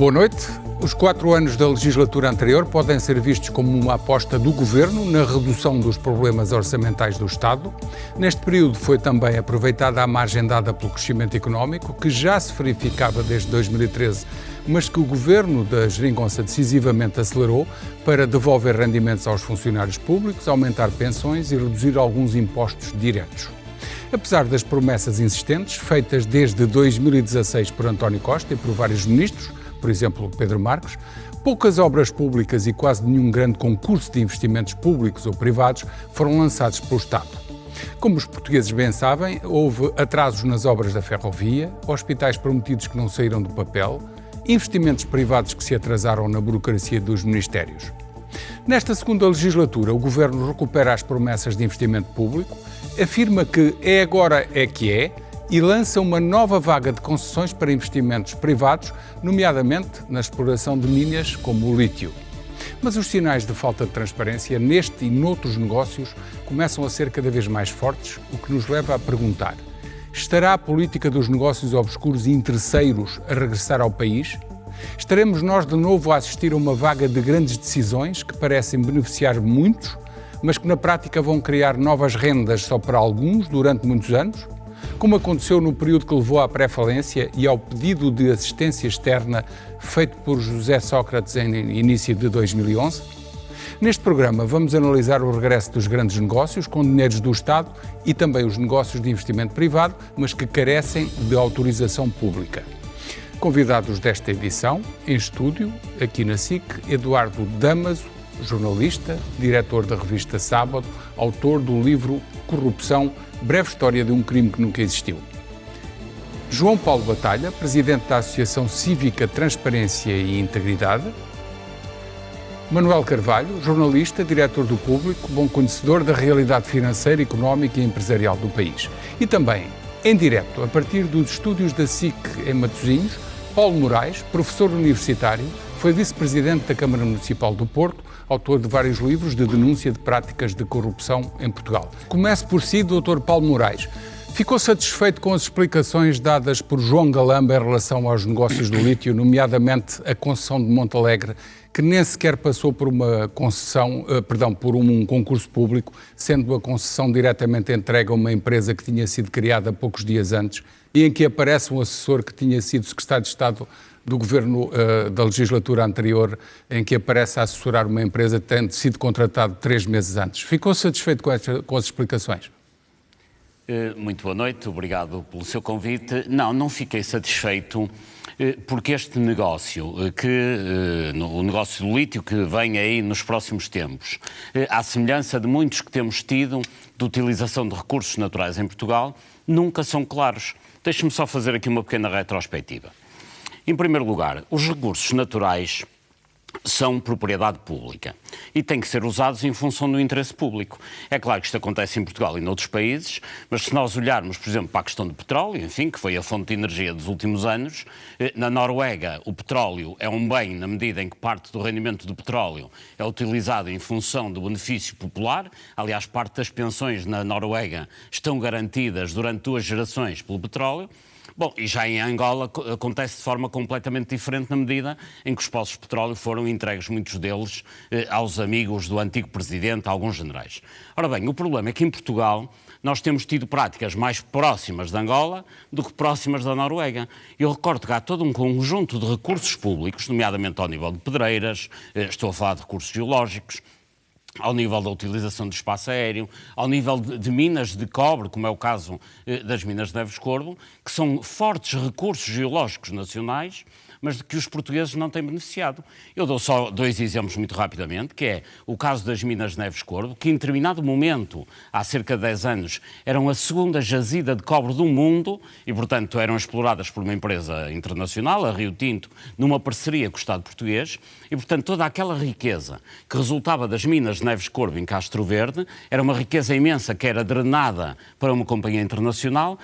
Boa noite. Os 4 anos da legislatura anterior podem ser vistos como uma aposta do Governo na redução dos problemas orçamentais do Estado. Neste período foi também aproveitada a margem dada pelo crescimento económico, que já se verificava desde 2013, mas que o Governo da Geringonça decisivamente acelerou para devolver rendimentos aos funcionários públicos, aumentar pensões e reduzir alguns impostos diretos. Apesar das promessas insistentes, feitas desde 2016 por António Costa e por vários ministros, por exemplo, Pedro Marques, poucas obras públicas e quase nenhum grande concurso de investimentos públicos ou privados foram lançados pelo Estado. Como os portugueses bem sabem, houve atrasos nas obras da ferrovia, hospitais prometidos que não saíram do papel, investimentos privados que se atrasaram na burocracia dos ministérios. Nesta segunda legislatura, o Governo recupera as promessas de investimento público, afirma que é agora é que é, e lança uma nova vaga de concessões para investimentos privados, nomeadamente na exploração de minas como o lítio. Mas os sinais de falta de transparência neste e noutros negócios começam a ser cada vez mais fortes, o que nos leva a perguntar: estará a política dos negócios obscuros e interesseiros a regressar ao país? Estaremos nós de novo a assistir a uma vaga de grandes decisões que parecem beneficiar muitos, mas que na prática vão criar novas rendas só para alguns durante muitos anos? Como aconteceu no período que levou à pré-falência e ao pedido de assistência externa feito por José Sócrates em início de 2011? Neste programa vamos analisar o regresso dos grandes negócios com dinheiros do Estado e também os negócios de investimento privado, mas que carecem de autorização pública. Convidados desta edição, em estúdio, aqui na SIC, Eduardo Damaso, jornalista, diretor da revista Sábado, autor do livro Corrupção, breve história de um crime que nunca existiu. João Paulo Batalha, presidente da Associação Cívica Transparência e Integridade. Manuel Carvalho, jornalista, diretor do Público, bom conhecedor da realidade financeira, económica e empresarial do país. E também, em direto, a partir dos estúdios da SIC em Matosinhos, Paulo Moraes, professor universitário, foi vice-presidente da Câmara Municipal do Porto, autor de vários livros de denúncia de práticas de corrupção em Portugal. Comece por si, Dr. Paulo Moraes. Ficou satisfeito com as explicações dadas por João Galamba em relação aos negócios do lítio, nomeadamente a concessão de Montalegre, que nem sequer passou por uma concessão, por um concurso público, sendo a concessão diretamente entregue a uma empresa que tinha sido criada poucos dias antes e em que aparece um assessor que tinha sido secretário de Estado do governo da legislatura anterior, em que aparece a assessorar uma empresa tendo sido contratado 3 meses antes. Ficou satisfeito com as explicações? Muito boa noite, obrigado pelo seu convite. Não fiquei satisfeito porque este negócio, o negócio do lítio que vem aí nos próximos tempos, à semelhança de muitos que temos tido de utilização de recursos naturais em Portugal, nunca são claros. Deixe-me só fazer aqui uma pequena retrospectiva. Em primeiro lugar, os recursos naturais são propriedade pública e têm que ser usados em função do interesse público. É claro que isto acontece em Portugal e noutros países, mas se nós olharmos, por exemplo, para a questão do petróleo, enfim, que foi a fonte de energia dos últimos anos, na Noruega o petróleo é um bem na medida em que parte do rendimento do petróleo é utilizado em função do benefício popular. Aliás, parte das pensões na Noruega estão garantidas durante 2 gerações pelo petróleo. Bom, e já em Angola acontece de forma completamente diferente na medida em que os poços de petróleo foram entregues, muitos deles, aos amigos do antigo presidente, a alguns generais. Ora bem, o problema é que em Portugal nós temos tido práticas mais próximas de Angola do que próximas da Noruega. Eu recordo que há todo um conjunto de recursos públicos, nomeadamente ao nível de pedreiras, estou a falar de recursos geológicos, ao nível da utilização do espaço aéreo, ao nível de minas de cobre, como é o caso das minas de Neves Corvo, que são fortes recursos geológicos nacionais, mas de que os portugueses não têm beneficiado. Eu dou só 2 exemplos muito rapidamente, que é o caso das minas de Neves Corvo, que em determinado momento, há cerca de 10 anos, eram a segunda jazida de cobre do mundo e, portanto, eram exploradas por uma empresa internacional, a Rio Tinto, numa parceria com o Estado português, e, portanto, toda aquela riqueza que resultava das minas de Neves Corvo em Castro Verde era uma riqueza imensa que era drenada para uma companhia internacional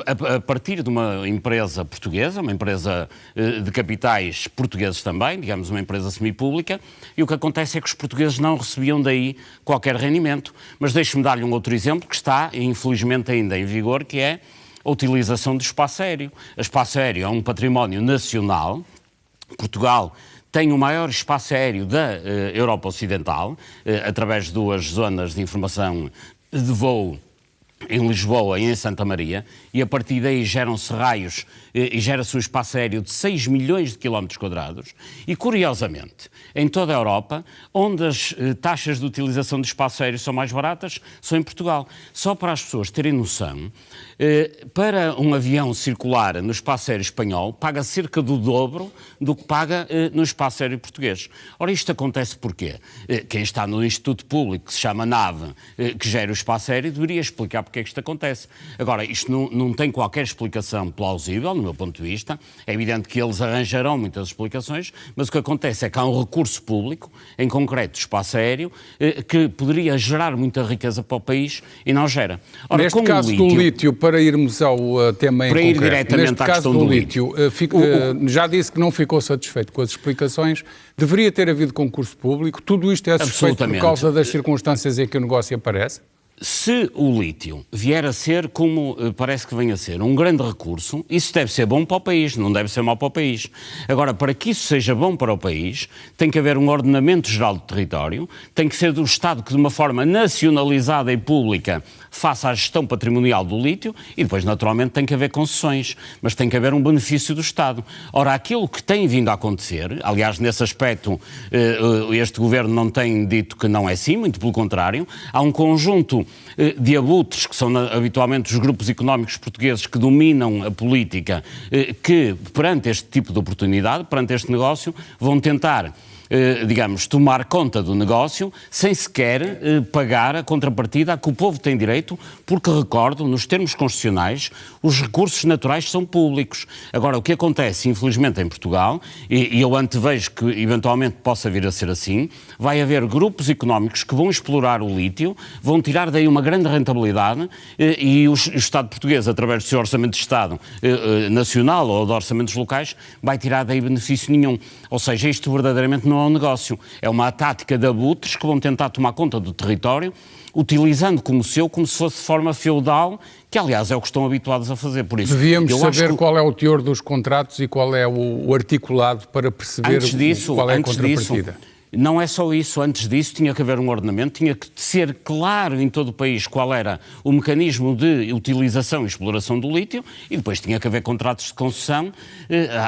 a partir de uma empresa portuguesa, uma empresa de capitais portugueses também, digamos uma empresa semipública, e o que acontece é que os portugueses não recebiam daí qualquer rendimento. Mas deixe-me dar-lhe um outro exemplo que está, infelizmente, ainda em vigor, que é a utilização do espaço aéreo. O espaço aéreo é um património nacional Portugal tem o maior espaço aéreo da Europa Ocidental, através de 2 zonas de informação de voo em Lisboa e em Santa Maria, e a partir daí geram-se raios e gera-se um espaço aéreo de 6 milhões de quilómetros quadrados e, curiosamente, em toda a Europa, onde as taxas de utilização de espaço aéreo são mais baratas, são em Portugal. Só para as pessoas terem noção, para um avião circular no espaço aéreo espanhol, paga cerca do dobro do que paga no espaço aéreo português. Ora, isto acontece porquê? Quem está no Instituto Público, que se chama NAV, que gera o espaço aéreo, deveria explicar porque é que isto acontece. Agora, isto não tem qualquer explicação plausível, no meu ponto de vista. É evidente que eles arranjarão muitas explicações, mas o que acontece é que há um recurso público, em concreto espaço aéreo, que poderia gerar muita riqueza para o país e não gera. Ora, neste caso do lítio, para irmos ao tema em concreto, neste caso do lítio, já disse que não ficou satisfeito com as explicações, deveria ter havido concurso público, tudo isto é suspeito por causa das circunstâncias em que o negócio aparece? Se o lítio vier a ser, como parece que vem a ser, um grande recurso, isso deve ser bom para o país, não deve ser mau para o país. Agora, para que isso seja bom para o país, tem que haver um ordenamento geral do território, tem que ser do Estado que, de uma forma nacionalizada e pública, faça a gestão patrimonial do lítio e depois, naturalmente, tem que haver concessões, mas tem que haver um benefício do Estado. Ora, aquilo que tem vindo a acontecer, aliás, nesse aspecto, este Governo não tem dito que não é assim, muito pelo contrário, há um conjunto de abutres, que são habitualmente os grupos económicos portugueses que dominam a política, que perante este tipo de oportunidade, perante este negócio, vão tentar, digamos, tomar conta do negócio sem sequer pagar a contrapartida a que o povo tem direito, porque, recordo, nos termos constitucionais, os recursos naturais são públicos. Agora, o que acontece, infelizmente, em Portugal, e eu antevejo que eventualmente possa vir a ser assim, vai haver grupos económicos que vão explorar o lítio, vão tirar daí uma grande rentabilidade e o Estado português, através do seu Orçamento de Estado nacional ou de orçamentos locais, vai tirar daí benefício nenhum. Ou seja, isto verdadeiramente não é um negócio, é uma tática de abutres que vão tentar tomar conta do território, utilizando como se fosse de forma feudal, que aliás é o que estão habituados a fazer. Por isso, devíamos saber qual é o teor dos contratos e qual é o articulado para perceber qual é a contrapartida. Não é só isso, antes disso tinha que haver um ordenamento, tinha que ser claro em todo o país qual era o mecanismo de utilização e exploração do lítio e depois tinha que haver contratos de concessão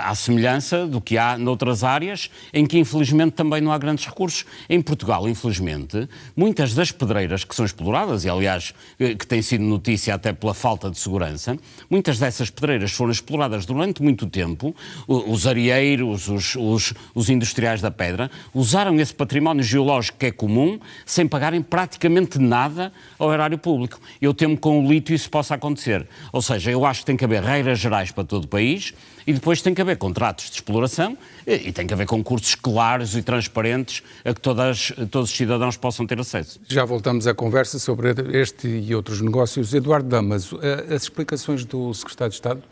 à semelhança do que há noutras áreas em que infelizmente também não há grandes recursos. Em Portugal, infelizmente, muitas das pedreiras que são exploradas, e aliás que tem sido notícia até pela falta de segurança, muitas dessas pedreiras foram exploradas durante muito tempo, os areeiros, os industriais da pedra, usaram esse património geológico que é comum, sem pagarem praticamente nada ao erário público. Eu temo que com o lítio isso possa acontecer. Ou seja, eu acho que tem que haver regras gerais para todo o país e depois tem que haver contratos de exploração e tem que haver concursos claros e transparentes a que todos os cidadãos possam ter acesso. Já voltamos à conversa sobre este e outros negócios. Eduardo Damaso, as explicações do Secretário de Estado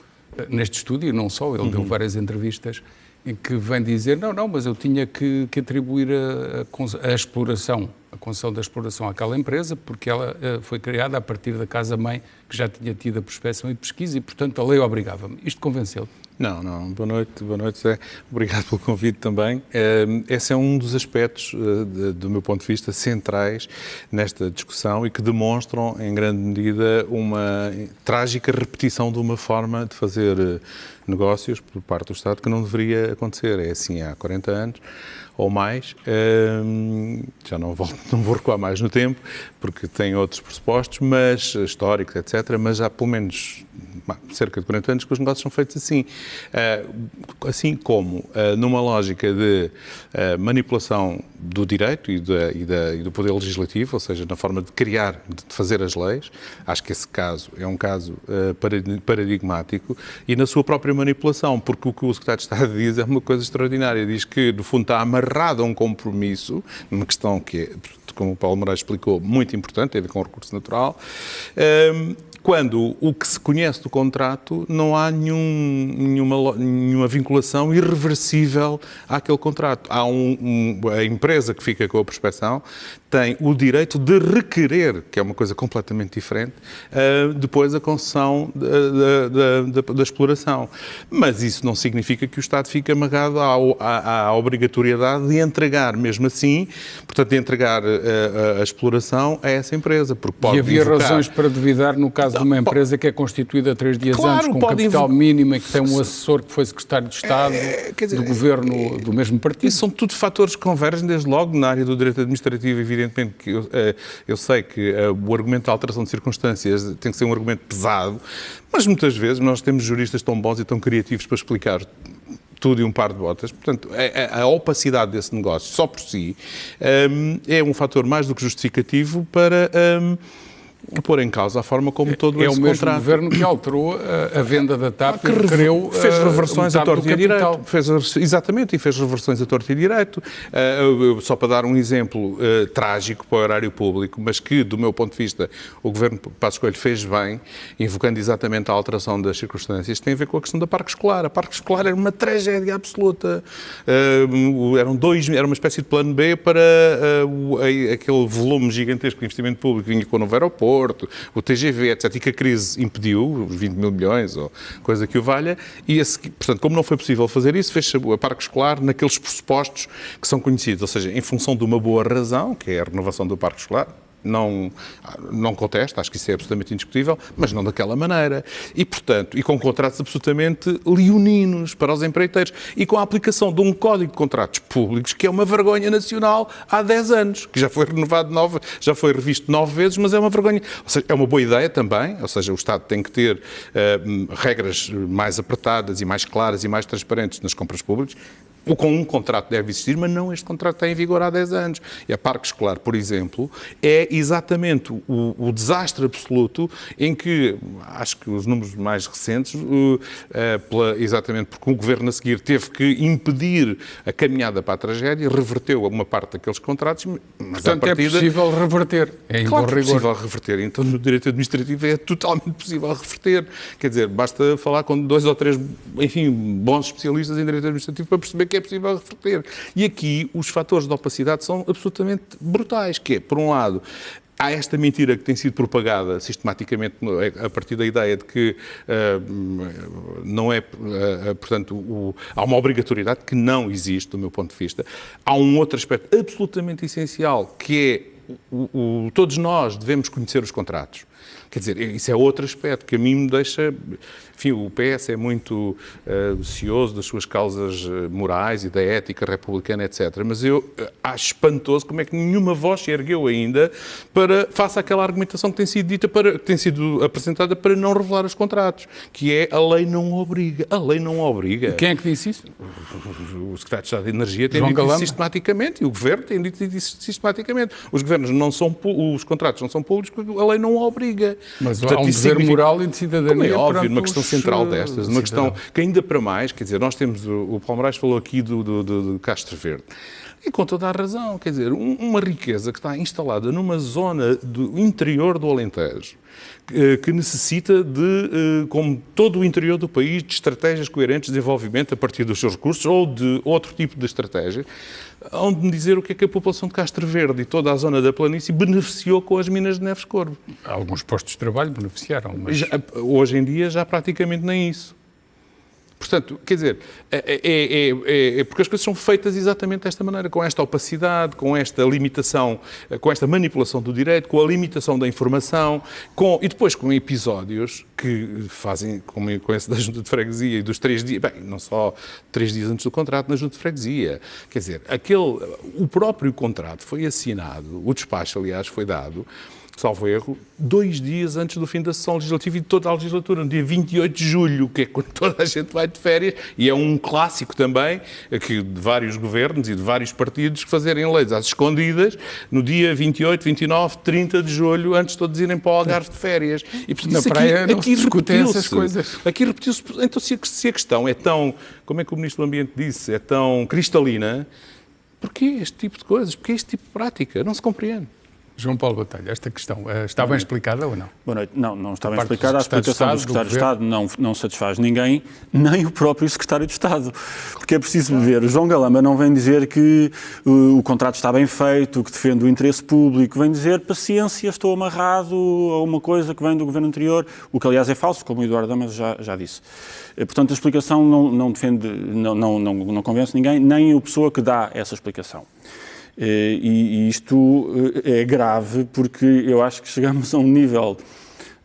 neste estúdio, não só, ele deu várias entrevistas, em que vem dizer, não, mas eu tinha que atribuir a exploração, a concessão da exploração àquela empresa, porque ela foi criada a partir da casa-mãe, que já tinha tido a prospecção e pesquisa, e, portanto, a lei obrigava-me. Isto convenceu-te? Não. Boa noite, Zé. Obrigado pelo convite também. Esse é um dos aspectos, do meu ponto de vista, centrais nesta discussão e que demonstram, em grande medida, uma trágica repetição de uma forma de fazer negócios por parte do Estado que não deveria acontecer. É assim há 40 anos ou mais. Já não vou recuar mais no tempo, porque tem outros pressupostos, mas históricos, etc., mas há pelo menos cerca de 40 anos que os negócios são feitos assim. Assim como numa lógica de manipulação do direito e do poder legislativo, ou seja, na forma de criar, de fazer as leis. Acho que esse caso é um caso paradigmático e na sua própria manipulação, porque o que o Secretário de Estado diz é uma coisa extraordinária. Diz que, no fundo, está amarrado a um compromisso, numa questão que é, como o Paulo Moraes explicou, muito importante, tem a ver com o recurso natural, quando o que se conhece do contrato não há nenhuma vinculação irreversível àquele contrato. Há a empresa que fica com a prospeção tem o direito de requerer, que é uma coisa completamente diferente, depois a concessão da exploração. Mas isso não significa que o Estado fique amarrado à obrigatoriedade de entregar, mesmo assim, portanto, de entregar a exploração a essa empresa. Porque pode e havia razões para duvidar no caso de uma empresa que é constituída 3 dias antes, com capital mínimo e que tem um assessor que foi secretário de Estado do governo do mesmo partido. Isso são tudo fatores que convergem, desde logo, na área do direito administrativo, evidentemente que eu sei que o argumento da alteração de circunstâncias tem que ser um argumento pesado, mas muitas vezes nós temos juristas tão bons e tão criativos para explicar tudo e um par de botas. Portanto, a opacidade desse negócio, só por si, é um fator mais do que justificativo para pôr em causa a forma como todo esse contrato... É o mesmo governo que alterou a venda da TAP e requereu fez reversões a torto e a direito. Exatamente, e fez reversões a torto e a direito. Só para dar um exemplo trágico para o erário público, mas que, do meu ponto de vista, o governo Passos Coelho fez bem, invocando exatamente a alteração das circunstâncias, tem a ver com a questão da parque escolar. A parque escolar era uma tragédia absoluta. Era uma espécie de plano B para aquele volume gigantesco de investimento público que vinha com o novo aeroporto, o TGV, etc., e que a crise impediu, os 20 mil milhões ou coisa que o valha, e portanto, como não foi possível fazer isso, fez-se a parque escolar naqueles pressupostos que são conhecidos, ou seja, em função de uma boa razão, que é a renovação do parque escolar. Não contesto, acho que isso é absolutamente indiscutível, mas não daquela maneira. E, portanto, com contratos absolutamente leoninos para os empreiteiros e com a aplicação de um código de contratos públicos que é uma vergonha nacional há 10 anos, que já foi renovado já foi revisto 9 vezes, mas é uma vergonha. Ou seja, é uma boa ideia também, ou seja, o Estado tem que ter regras mais apertadas e mais claras e mais transparentes nas compras públicas. Com um contrato deve existir, mas não este contrato está em vigor há 10 anos. E a parque escolar, por exemplo, é exatamente o desastre absoluto em que, acho que os números mais recentes, exatamente porque o governo a seguir teve que impedir a caminhada para a tragédia, reverteu uma parte daqueles contratos, mas portanto, é possível reverter. Claro que é possível reverter. Então, no direito administrativo é totalmente possível reverter. Quer dizer, basta falar com 2 ou 3, enfim, bons especialistas em direito administrativo para perceber que é possível reverter. E aqui os fatores de opacidade são absolutamente brutais, que é, por um lado, há esta mentira que tem sido propagada sistematicamente a partir da ideia de que não é, portanto, há uma obrigatoriedade que não existe, do meu ponto de vista. Há um outro aspecto absolutamente essencial, que é todos nós devemos conhecer os contratos. Quer dizer, isso é outro aspecto que a mim me deixa... Enfim, o PS é muito cioso das suas causas morais e da ética republicana, etc. Mas eu acho espantoso como é que nenhuma voz se ergueu ainda face àquela argumentação que tem sido dita, que tem sido apresentada para não revelar os contratos, que é a lei não obriga. A lei não obriga. E quem é que disse isso? O Secretário de Estado de Energia tem dito isso sistematicamente e o Governo tem dito isso sistematicamente. Os governos os contratos não são públicos porque a lei não obriga. Mas portanto, há um dever moral e de cidadania. Como é óbvio, numa questão central destas, uma questão que ainda para mais, quer dizer, nós temos, o Paulo Moraes falou aqui do Castro Verde, e com toda a razão, quer dizer, uma riqueza que está instalada numa zona do interior do Alentejo, que necessita de, como todo o interior do país, de estratégias coerentes de desenvolvimento a partir dos seus recursos ou de outro tipo de estratégia, onde me dizer o que é que a população de Castro Verde e toda a zona da planície beneficiou com as minas de Neves Corvo. Alguns postos de trabalho beneficiaram, mas... Hoje em dia já praticamente nem isso. Portanto, quer dizer, porque as coisas são feitas exatamente desta maneira, com esta opacidade, com esta limitação, com esta manipulação do direito, com a limitação da informação, e depois com episódios que fazem, como com esse da Junta de Freguesia e dos 3 dias, bem, não só 3 dias antes do contrato na Junta de Freguesia, quer dizer, o próprio contrato foi assinado, o despacho, aliás, foi dado, salvo erro, 2 dias antes do fim da sessão legislativa e de toda a legislatura, no dia 28 de julho, que é quando toda a gente vai de férias, e é um clássico também, que de vários governos e de vários partidos fazerem leis às escondidas, no dia 28, 29, 30 de julho, antes de todos irem para o Algarve de férias. E na praia não se discutem essas coisas. Aqui repetiu-se. Então, se a questão é tão, como é que o Ministro do Ambiente disse, é tão cristalina, porquê este tipo de coisas? Porquê este tipo de prática? Não se compreende. João Paulo Botelho, esta questão está bem explicada ou não? Boa noite. Não está bem explicada. A explicação do Secretário de Estado não satisfaz ninguém, nem o próprio Secretário de Estado. Porque é preciso ver. O João Galamba não vem dizer que o contrato está bem feito, que defende o interesse público. Vem dizer, paciência, estou amarrado a uma coisa que vem do governo anterior, o que, aliás, é falso, como o Eduardo Damas já disse. Portanto, a explicação não convence ninguém, nem a pessoa que dá essa explicação. E isto é grave porque eu acho que chegamos a um nível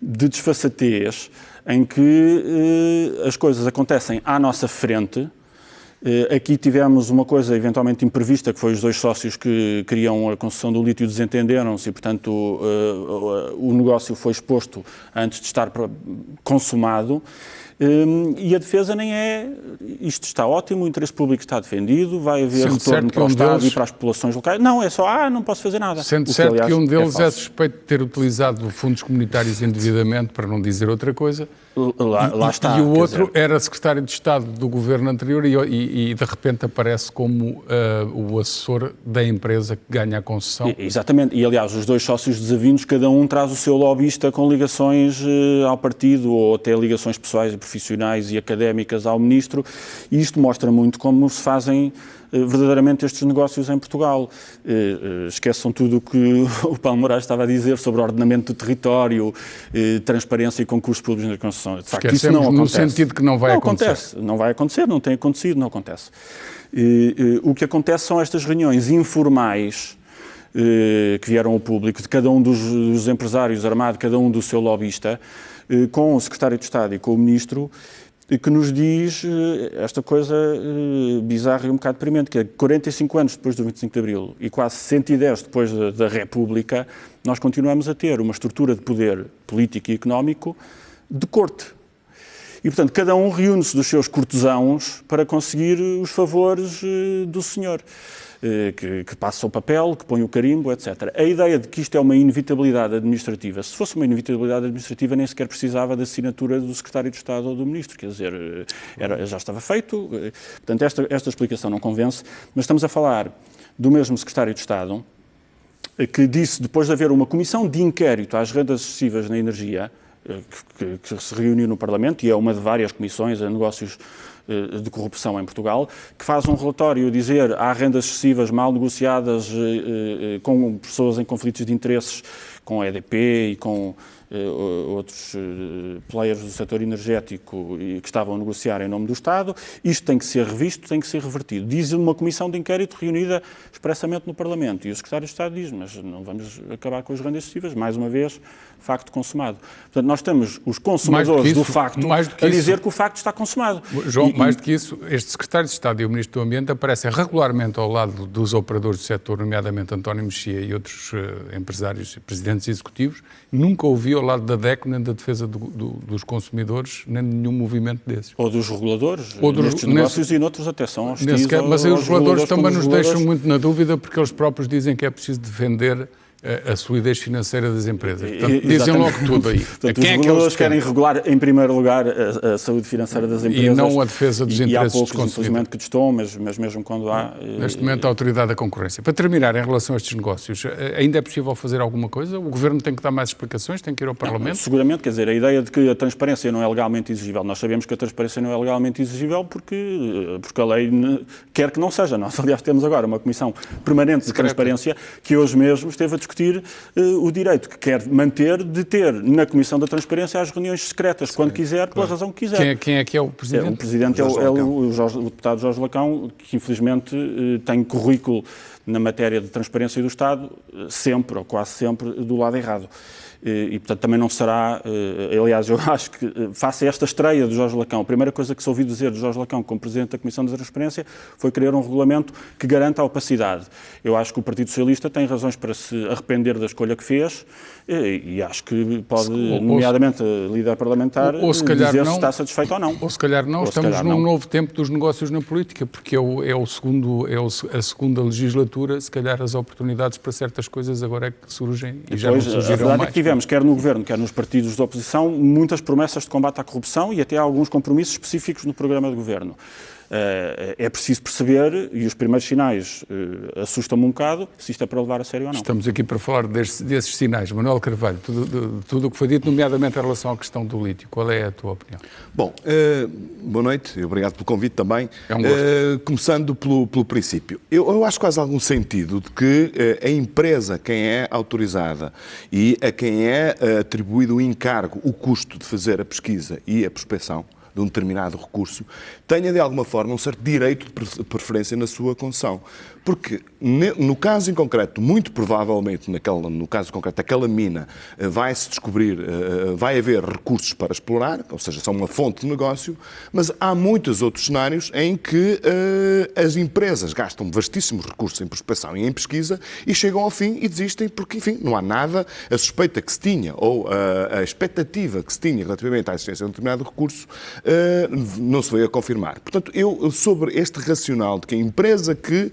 de desfaçatez em que as coisas acontecem à nossa frente. Aqui tivemos uma coisa eventualmente imprevista, que foi os dois sócios que queriam a concessão do lítio desentenderam-se e, portanto, o negócio foi exposto antes de estar consumado. E a defesa nem é, isto está ótimo, o interesse público está defendido, vai haver retorno para o Estado e para as populações locais. Não, é só, não posso fazer nada. Sendo certo que um deles é suspeito de ter utilizado fundos comunitários indevidamente, para não dizer outra coisa. Lá está. E o outro era secretário de Estado do governo anterior e de repente aparece como o assessor da empresa que ganha a concessão. Exatamente. E, aliás, os dois sócios desavindos, cada um traz o seu lobbyista com ligações ao partido ou até ligações pessoais e profissionais e académicas ao ministro. E isto mostra muito como se fazem verdadeiramente estes negócios em Portugal. Esqueçam tudo o que o Paulo Moraes estava a dizer sobre ordenamento do território, transparência e concursos públicos na concessão. De facto, isso não acontece. No sentido que não vai acontecer. Não vai acontecer, não tem acontecido, não acontece. O que acontece são estas reuniões informais que vieram ao público, de cada um dos empresários armado, cada um do seu lobbyista, com o Secretário de Estado e com o Ministro, que nos diz esta coisa bizarra e um bocado deprimente, que é 45 anos depois do 25 de Abril e quase 110 depois da República, nós continuamos a ter uma estrutura de poder político e económico de corte. E, portanto, cada um reúne-se dos seus cortesãos para conseguir os favores do senhor, que passa o papel, que põe o carimbo, etc. A ideia de que isto é uma inevitabilidade administrativa, se fosse uma inevitabilidade administrativa, nem sequer precisava da assinatura do Secretário de Estado ou do Ministro, quer dizer, já estava feito. Portanto, esta explicação não convence, mas estamos a falar do mesmo Secretário de Estado que disse, depois de haver uma comissão de inquérito às rendas excessivas na energia, que se reuniu no Parlamento, e é uma de várias comissões a negócios de corrupção em Portugal, que faz um relatório a dizer há rendas excessivas mal negociadas com pessoas em conflitos de interesses, com a EDP e com outros players do setor energético que estavam a negociar em nome do Estado. Isto tem que ser revisto, tem que ser revertido. Diz uma comissão de inquérito reunida expressamente no Parlamento. E o Secretário de Estado diz, mas não vamos acabar com as rendas excessivas, mais uma vez, facto consumado. Portanto, nós temos os consumadores do facto a dizer que o facto está consumado. João, mais do que isso, este Secretário de Estado e o Ministro do Ambiente aparecem regularmente ao lado dos operadores do setor, nomeadamente António Mexia e outros empresários e presidentes executivos. Nunca ouvi ao lado da DECO, nem da defesa dos consumidores, nem de nenhum movimento desses. Ou dos reguladores, nestes negócios e noutros até são hostis. Mas aí os reguladores também nos deixam muito na dúvida, porque eles próprios dizem que é preciso defender a solidez financeira das empresas. Portanto, dizem logo tudo aí. Portanto, os reguladores querem regular, em primeiro lugar, a saúde financeira das empresas. E não a defesa dos interesses dos consumidores. E há poucos, infelizmente, que estão, mas mesmo quando há... Neste momento, a Autoridade da Concorrência. Para terminar, em relação a estes negócios, ainda é possível fazer alguma coisa? O Governo tem que dar mais explicações? Tem que ir ao Parlamento? Seguramente, quer dizer, a ideia de que a transparência não é legalmente exigível. Nós sabemos que a transparência não é legalmente exigível porque a lei quer que não seja. Nós, aliás, temos agora uma Comissão Permanente de Transparência que hoje mesmo esteve a discutir o direito que quer manter de ter na Comissão da Transparência as reuniões secretas, quando quiser, pela razão que quiser. Quem é que é o Presidente? O Presidente é o deputado Jorge Lacão, que infelizmente tem currículo na matéria de transparência do Estado, sempre, ou quase sempre, do lado errado. E, portanto, também não será... aliás, eu acho que, face a esta estreia do Jorge Lacão, a primeira coisa que se ouviu dizer do Jorge Lacão como Presidente da Comissão de Transparência foi criar um regulamento que garanta a opacidade. Eu acho que o Partido Socialista tem razões para se arrepender da escolha que fez e acho que pode, nomeadamente a líder parlamentar, dizer se está satisfeito ou não. Ou se calhar não, estamos num novo tempo dos negócios na política, porque é a segunda legislatura, se calhar as oportunidades para certas coisas agora é que surgem e já não surgirão mais. Tivemos, quer no Governo, quer nos partidos da oposição, muitas promessas de combate à corrupção e até alguns compromissos específicos no programa de Governo. É preciso perceber, e os primeiros sinais assustam-me um bocado, se isto é para levar a sério ou não. Estamos aqui para falar desses sinais. Manuel Carvalho, tudo o que foi dito, nomeadamente em relação à questão do lítio, qual é a tua opinião? Bom, boa noite e obrigado pelo convite também. É um gosto. Começando pelo princípio. Eu acho quase algum sentido de que a empresa, quem é autorizada e a quem é atribuído o encargo, o custo de fazer a pesquisa e a prospecção de um determinado recurso, tenha de alguma forma um certo direito de preferência na sua concessão. Porque no caso em concreto, muito provavelmente, no caso concreto daquela mina, vai-se descobrir, vai haver recursos para explorar, ou seja, são uma fonte de negócio, mas há muitos outros cenários em que as empresas gastam vastíssimos recursos em prospecção e em pesquisa e chegam ao fim e desistem porque, enfim, não há nada, a suspeita que se tinha ou a expectativa que se tinha relativamente à existência de um determinado recurso não se veio a confirmar. Portanto, eu, sobre este racional de que a empresa que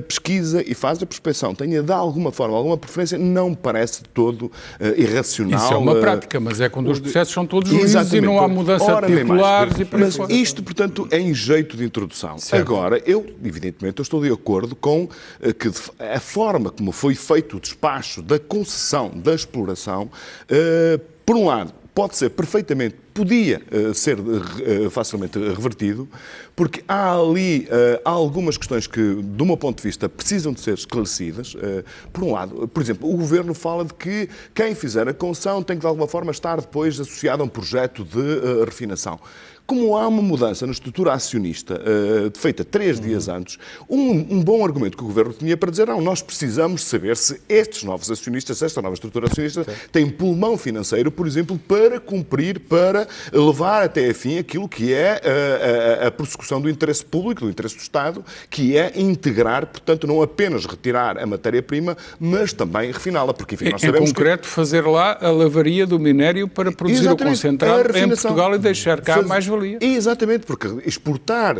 pesquisa e faz a prospecção tenha de alguma forma, alguma preferência, não me parece de todo irracional. Isso é uma prática, mas é quando os processos são todos lisos e não há mudança de titulares e por aí fora. Isto, portanto, é em jeito de introdução. Certo. Agora, evidentemente, eu estou de acordo com que a forma como foi feito o despacho da concessão da exploração, por um lado, podia ser facilmente revertido, porque há ali algumas questões que, do meu ponto de vista, precisam de ser esclarecidas. Por um lado, por exemplo, o Governo fala de que quem fizer a concessão tem que, de alguma forma, estar depois associado a um projeto de refinação. Como há uma mudança na estrutura acionista feita 3 dias antes, um bom argumento que o Governo tinha para dizer, nós precisamos saber se estes novos acionistas, esta nova estrutura acionista, tem pulmão financeiro, por exemplo, para cumprir, para levar até a fim aquilo que é a prossecução do interesse público, do interesse do Estado, que é integrar, portanto, não apenas retirar a matéria-prima, mas também refiná-la, porque, enfim, nós sabemos em concreto, fazer lá a lavaria do minério para produzir o concentrado em Portugal e deixar cá mais valia. Exatamente, porque exportar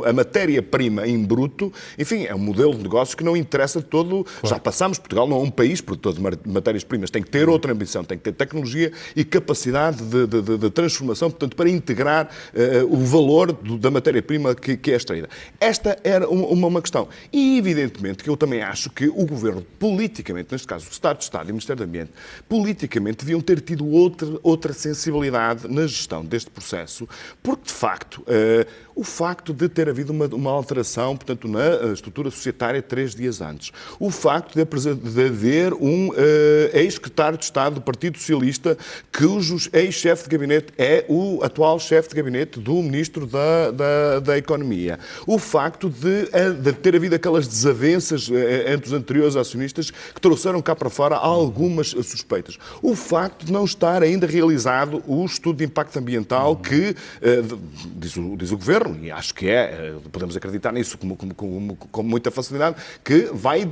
a matéria-prima em bruto, enfim, é um modelo de negócio que não interessa de todo. Claro. Já passámos, Portugal não é um país produtor de matérias-primas, tem que ter outra ambição, tem que ter tecnologia e capacidade de transformação, portanto, para integrar o valor da matéria-prima que é extraída. Esta era uma questão. E, evidentemente, que eu também acho que o Governo, politicamente, neste caso o Estado de Estado e o Ministério do Ambiente, politicamente deviam ter tido outra sensibilidade na gestão deste processo, porque, de facto, o facto de ter havido uma alteração, portanto, na estrutura societária 3 dias antes, o facto de haver um ex-secretário de Estado do Partido Socialista, cujo ex-chefe de gabinete é o atual chefe de gabinete do Ministro da Economia, o facto de ter havido aquelas desavenças entre os anteriores acionistas que trouxeram cá para fora algumas suspeitas, o facto de não estar ainda realizado o estudo de impacto ambiental que, diz o Governo, e acho que podemos acreditar nisso com muita facilidade, que vai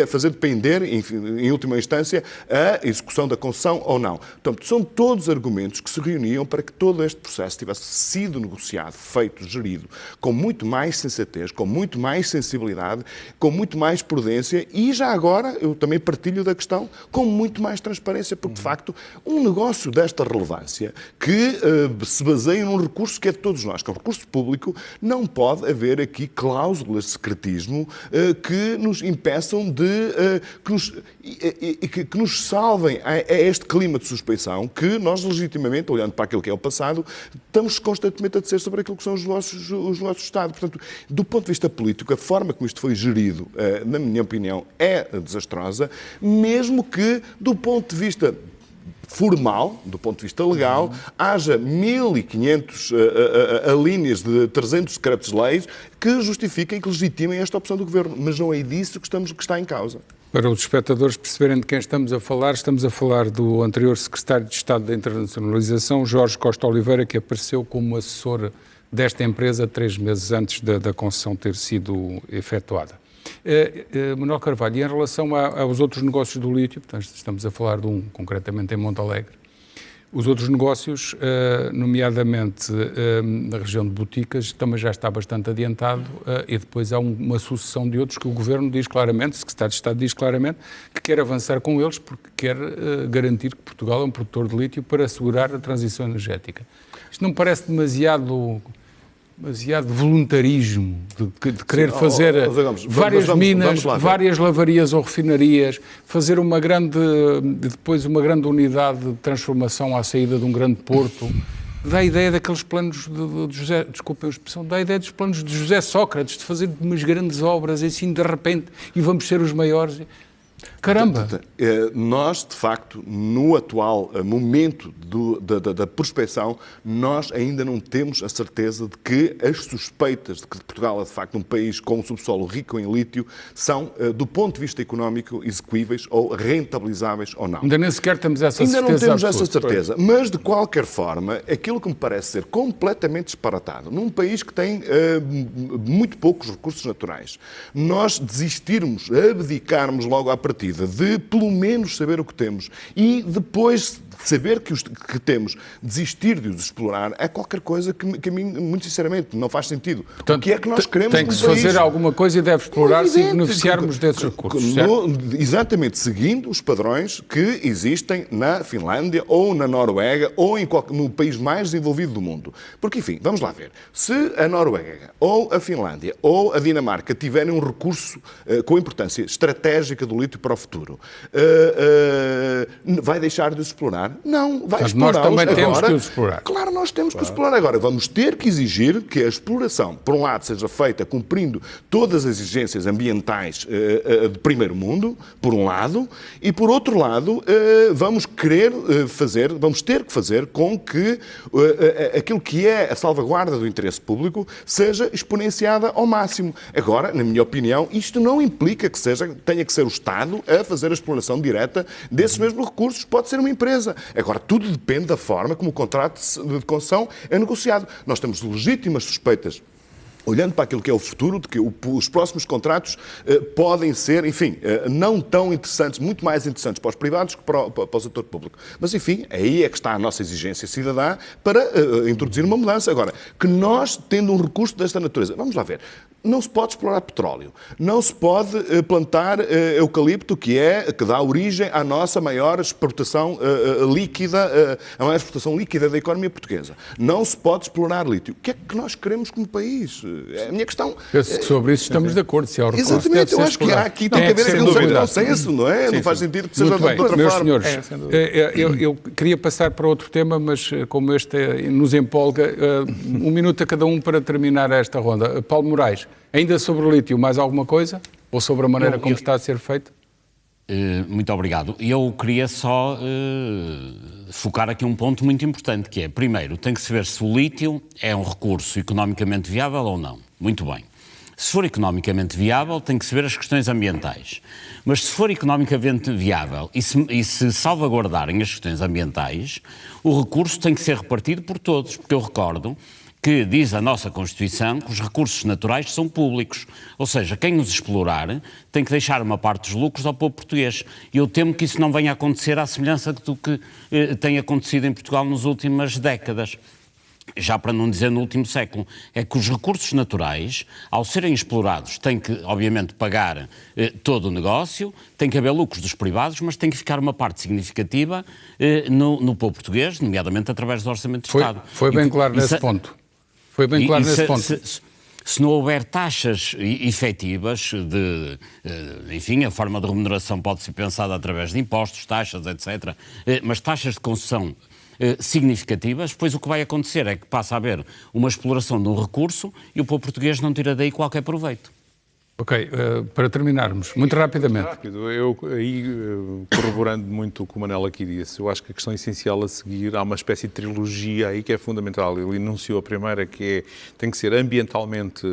fazer depender, em última instância, a execução da concessão ou não. Portanto, são todos argumentos que se reuniam para que todo este processo tivesse sido negociado, feito, gerido, com muito mais sensatez, com muito mais sensibilidade, com muito mais prudência e, já agora, eu também partilho da questão, com muito mais transparência, porque, de facto, um negócio desta relevância que se baseia num recurso que é de todos nós, que é um recurso público, não pode haver aqui cláusulas de secretismo que nos impeçam que nos salvem a este clima de suspeição que nós, legitimamente, olhando para aquilo que é o passado, estamos constantemente a dizer sobre aquilo que são os negócios do Estado. Portanto, do ponto de vista político, a forma como isto foi gerido, na minha opinião, é desastrosa, mesmo que, do ponto de vista formal, do ponto de vista legal, haja 1.500 alíneas de 300 decretos-leis que justifiquem, que legitimem esta opção do Governo. Mas não é disso que está em causa. Para os espectadores perceberem de quem estamos a falar do anterior secretário de Estado da Internacionalização, Jorge Costa Oliveira, que apareceu como assessor desta empresa 3 meses antes da concessão ter sido efetuada. Manuel Carvalho, e em relação aos outros negócios do lítio, portanto, estamos a falar de um, concretamente em Monte Alegre, os outros negócios, nomeadamente na região de Boticas, também já está bastante adiantado e depois há uma sucessão de outros que o Governo diz claramente, o Secretário de Estado diz claramente, que quer avançar com eles porque quer garantir que Portugal é um produtor de lítio para assegurar a transição energética. Isto não parece demasiado demasiado voluntarismo de querer fazer várias minas, várias lavarias ou refinarias, fazer depois uma grande unidade de transformação à saída de um grande porto. Dá a ideia daqueles planos de José, desculpem a expressão, dá a ideia dos planos de José Sócrates, de fazer umas grandes obras assim de repente e vamos ser os maiores. Caramba! Nós, de facto, no atual momento da prospecção, nós ainda não temos a certeza de que as suspeitas de que Portugal é, de facto, um país com um subsolo rico em lítio são, do ponto de vista económico, execuíveis ou rentabilizáveis ou não. Ainda nem sequer temos essa certeza. Ainda não temos essa certeza. Mas, de qualquer forma, aquilo que me parece ser completamente disparatado, num país que tem muito poucos recursos naturais, nós desistirmos, abdicarmos logo à partida de, pelo menos, saber o que temos e depois de saber que temos, desistir de os explorar, é qualquer coisa que a mim, muito sinceramente, não faz sentido. Portanto, o que é que nós queremos tem que se fazer alguma coisa e deve explorar-se e beneficiarmos desses recursos, exatamente, seguindo os padrões que existem na Finlândia ou na Noruega ou no país mais desenvolvido do mundo. Porque, enfim, vamos lá ver. Se a Noruega ou a Finlândia ou a Dinamarca tiverem um recurso com importância estratégica do lítio para o futuro, vai deixar de os explorar? Não, vai explorar. Nós também temos que os explorar. Claro, nós temos que os explorar. Agora, vamos ter que exigir que a exploração, por um lado, seja feita cumprindo todas as exigências ambientais de primeiro mundo, por um lado, e por outro lado, vamos ter que fazer com que aquilo que é a salvaguarda do interesse público seja exponenciada ao máximo. Agora, na minha opinião, isto não implica que tenha que ser o Estado a fazer a exploração direta desses mesmos recursos. Pode ser uma empresa. Agora, tudo depende da forma como o contrato de concessão é negociado. Nós temos legítimas suspeitas, olhando para aquilo que é o futuro, de que os próximos contratos podem ser, enfim, não tão interessantes, muito mais interessantes para os privados que para o setor público. Mas, enfim, aí é que está a nossa exigência cidadã para introduzir uma mudança. Agora, que nós, tendo um recurso desta natureza, vamos lá ver, não se pode explorar petróleo, não se pode plantar eucalipto, que dá origem à nossa maior exportação líquida, a maior exportação líquida da economia portuguesa. Não se pode explorar lítio. O que é que nós queremos como país? A minha questão... Penso que sobre isso estamos de acordo. Se há o recurso, exatamente, eu acho que aqui tem que haver aquele certo consenso, não é? Não faz sentido que seja de outra meus forma. Senhores, eu queria passar para outro tema, mas como este nos empolga, um minuto a cada um para terminar esta ronda. Paulo Moraes, ainda sobre o lítio, mais alguma coisa? Ou sobre a maneira como está a ser feito? Muito obrigado. Eu queria só focar aqui um ponto muito importante, que é, primeiro, tem que se ver se o lítio é um recurso economicamente viável ou não. Muito bem. Se for economicamente viável, tem que se ver as questões ambientais. Mas se for economicamente viável e se salvaguardarem as questões ambientais, o recurso tem que ser repartido por todos, porque eu recordo que diz a nossa Constituição que os recursos naturais são públicos. Ou seja, quem os explorar tem que deixar uma parte dos lucros ao povo português. E eu temo que isso não venha a acontecer à semelhança do que tem acontecido em Portugal nas últimas décadas. Já para não dizer no último século, é que os recursos naturais, ao serem explorados, têm que, obviamente, pagar todo o negócio, tem que haver lucros dos privados, mas tem que ficar uma parte significativa no povo português, nomeadamente através do Orçamento do Estado. Foi bem claro nesse ponto. Foi bem claro nesse ponto. Se não houver taxas efetivas enfim, a forma de remuneração pode ser pensada através de impostos, taxas, etc., mas taxas de concessão significativas, pois o que vai acontecer é que passa a haver uma exploração de um recurso e o povo português não tira daí qualquer proveito. Ok, para terminarmos, muito rapidamente. Rápido, eu aí, corroborando muito o que o Manel aqui disse, eu acho que a questão essencial a seguir, há uma espécie de trilogia aí que é fundamental. Ele enunciou a primeira, que tem que ser ambientalmente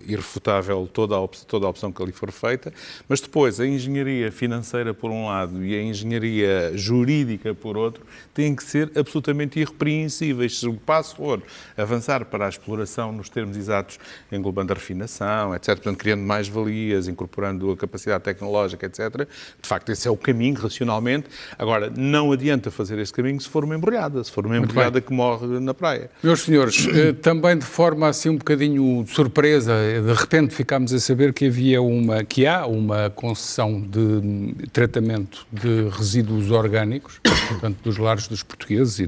irrefutável toda a opção que ali for feita, mas depois a engenharia financeira por um lado e a engenharia jurídica por outro têm que ser absolutamente irrepreensíveis. Se o passo for avançar para a exploração nos termos exatos, englobando a refinação, etc., portanto, criando mais valias, incorporando a capacidade tecnológica, etc. De facto, esse é o caminho, racionalmente. Agora, não adianta fazer este caminho se for uma embrulhada. Se for uma embrulhada que morre na praia. Meus senhores, também de forma assim um bocadinho de surpresa, de repente ficámos a saber que há uma concessão de tratamento de resíduos orgânicos, portanto, dos lares dos portugueses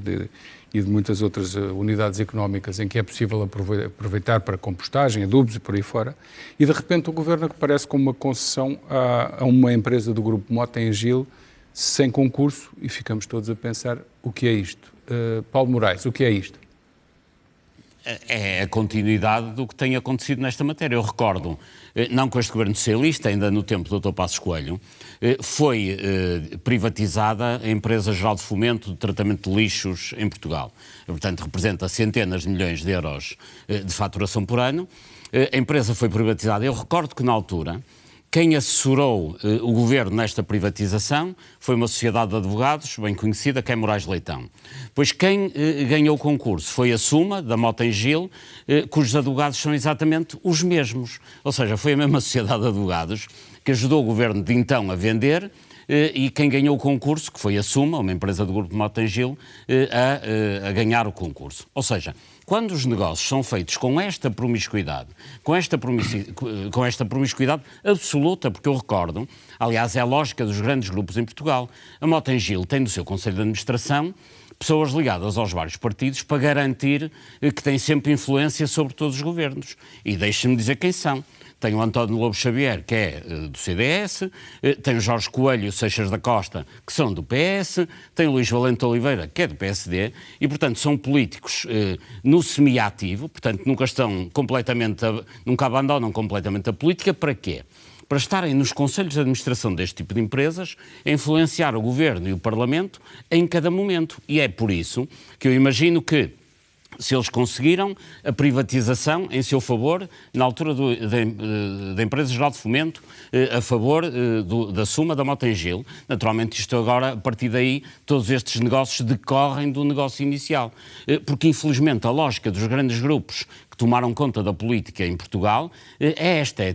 e de muitas outras unidades económicas em que é possível aproveitar para compostagem, adubos e por aí fora, e de repente o Governo aparece com uma concessão a uma empresa do Grupo Mota em Gil, sem concurso, e ficamos todos a pensar, o que é isto? Paulo Moraes, o que é isto? É a continuidade do que tem acontecido nesta matéria. Eu recordo, não com este governo socialista, ainda no tempo do Dr. Passos Coelho, foi privatizada a Empresa Geral de Fomento de Tratamento de Lixos em Portugal. Portanto, representa centenas de milhões de euros de faturação por ano. A empresa foi privatizada. Eu recordo que, na altura, quem assessorou o governo nesta privatização foi uma sociedade de advogados, bem conhecida, que é Moraes Leitão. Pois quem ganhou o concurso foi a Suma, da Mota em Gil, cujos advogados são exatamente os mesmos. Ou seja, foi a mesma sociedade de advogados que ajudou o governo de então a vender, e quem ganhou o concurso, que foi a Suma, uma empresa do Grupo Mota em Gil, a ganhar o concurso. Ou seja, quando os negócios são feitos com esta promiscuidade, com esta promiscuidade absoluta, porque eu recordo, aliás, é a lógica dos grandes grupos em Portugal, a Mota em Gil tem no seu Conselho de Administração pessoas ligadas aos vários partidos para garantir que têm sempre influência sobre todos os governos. E deixem-me dizer quem são. Tem o António Lobo Xavier, que é do CDS, tem o Jorge Coelho e o Seixas da Costa, que são do PS, tem o Luís Valente Oliveira, que é do PSD, e, portanto, são políticos no semiativo, portanto, nunca abandonam completamente a política. Para quê? Para estarem nos conselhos de administração deste tipo de empresas, a influenciar o Governo e o Parlamento em cada momento. E é por isso que eu imagino que, se eles conseguiram a privatização em seu favor, na altura da Empresa Geral de Fomento, a favor da Suma, da Mota em Gil, naturalmente isto agora, a partir daí, todos estes negócios decorrem do negócio inicial. Porque, infelizmente, a lógica dos grandes grupos que tomaram conta da política em Portugal